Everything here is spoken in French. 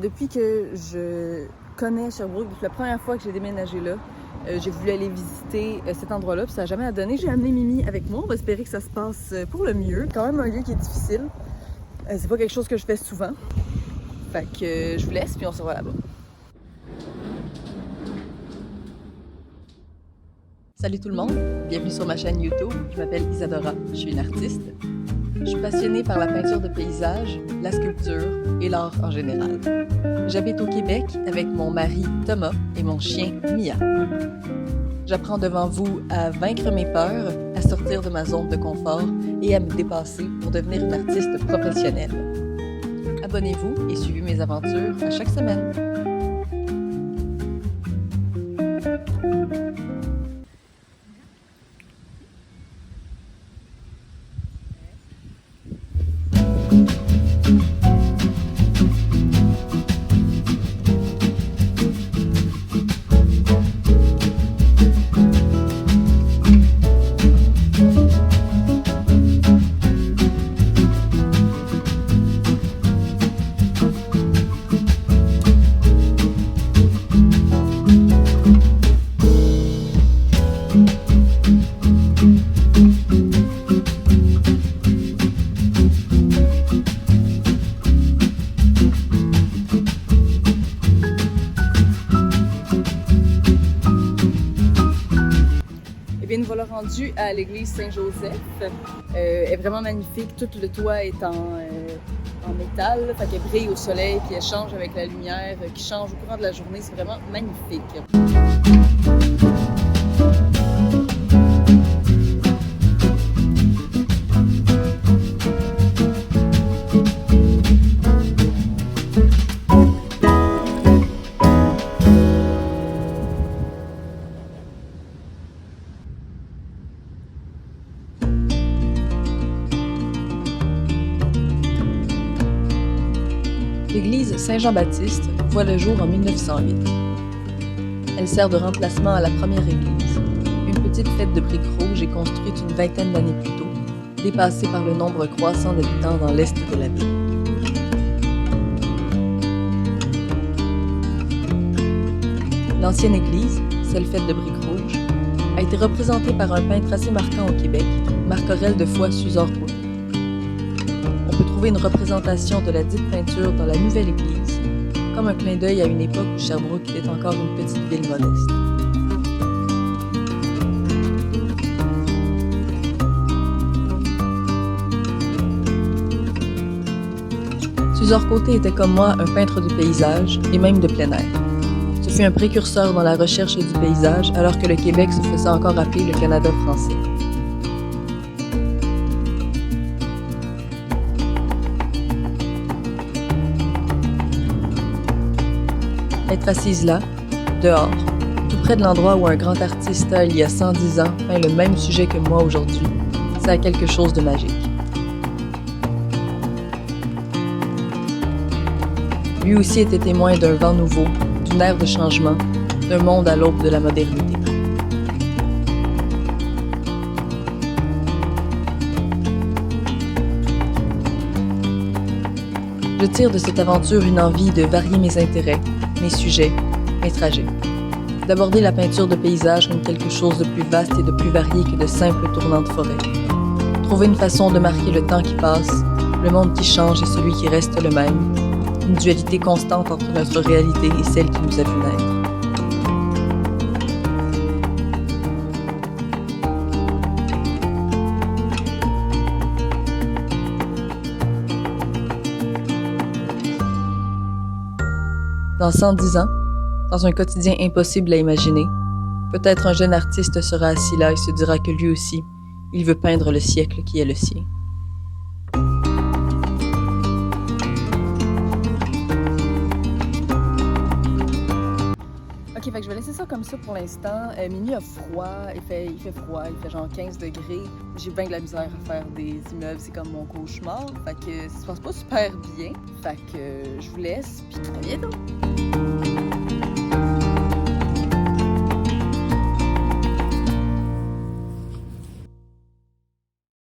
Depuis que je connais Sherbrooke, depuis la première fois que j'ai déménagé là, j'ai voulu aller visiter cet endroit-là, puis ça n'a jamais donné. J'ai amené Mimi avec moi, on va espérer que ça se passe pour le mieux. C'est quand même un lieu qui est difficile. C'est pas quelque chose que je fais souvent. Fait que je vous laisse, puis on se revoit là-bas. Salut tout le monde, bienvenue sur ma chaîne YouTube. Je m'appelle Isadora, je suis une artiste. Je suis passionnée par la peinture de paysage, la sculpture et l'art en général. J'habite au Québec avec mon mari Thomas et mon chien Mia. J'apprends devant vous à vaincre mes peurs, à sortir de ma zone de confort et à me dépasser pour devenir une artiste professionnelle. Abonnez-vous et suivez mes aventures à chaque semaine. Nous voilà rendus à l'église Saint-Joseph. Elle est vraiment magnifique. Tout le toit est en métal, fait qu'elle brille au soleil puis elle change avec la lumière qui change au courant de la journée. C'est vraiment magnifique. L'église Saint-Jean-Baptiste voit le jour en 1908. Elle sert de remplacement à la première église, une petite fête de briques rouges est construite une vingtaine d'années plus tôt, dépassée par le nombre croissant d'habitants dans l'est de la ville. L'ancienne église, celle faite de briques rouges, a été représentée par un peintre assez marquant au Québec, Marc Aurèle de Foix-Suzor-Côté. On peut trouver une représentation de la dite peinture dans la nouvelle église, comme un clin d'œil à une époque où Sherbrooke était encore une petite ville modeste. Suzor-Côté était comme moi un peintre de paysage et même de plein air. Ce fut un précurseur dans la recherche du paysage alors que le Québec se faisait encore appeler le Canada français. Être assise là, dehors, tout près de l'endroit où un grand artiste il y a 110 ans peint le même sujet que moi aujourd'hui, ça a quelque chose de magique. Lui aussi était témoin d'un vent nouveau, d'une ère de changement, d'un monde à l'aube de la modernité. Je tire de cette aventure une envie de varier mes intérêts, mes sujets, mes trajets. D'aborder la peinture de paysage comme quelque chose de plus vaste et de plus varié que de simples tournants de forêt. Trouver une façon de marquer le temps qui passe, le monde qui change et celui qui reste le même. Une dualité constante entre notre réalité et celle qui nous a vu naître. Dans 110 ans, dans un quotidien impossible à imaginer, peut-être un jeune artiste sera assis là et se dira que lui aussi, il veut peindre le siècle qui est le sien. Ok, fait que je vais laisser ça comme ça pour l'instant. Minuit a froid, il fait froid, il fait genre 15 degrés. J'ai bien de la misère à faire des immeubles, c'est comme mon cauchemar. Fait que ça se passe pas super bien. Fait que je vous laisse, puis à bientôt!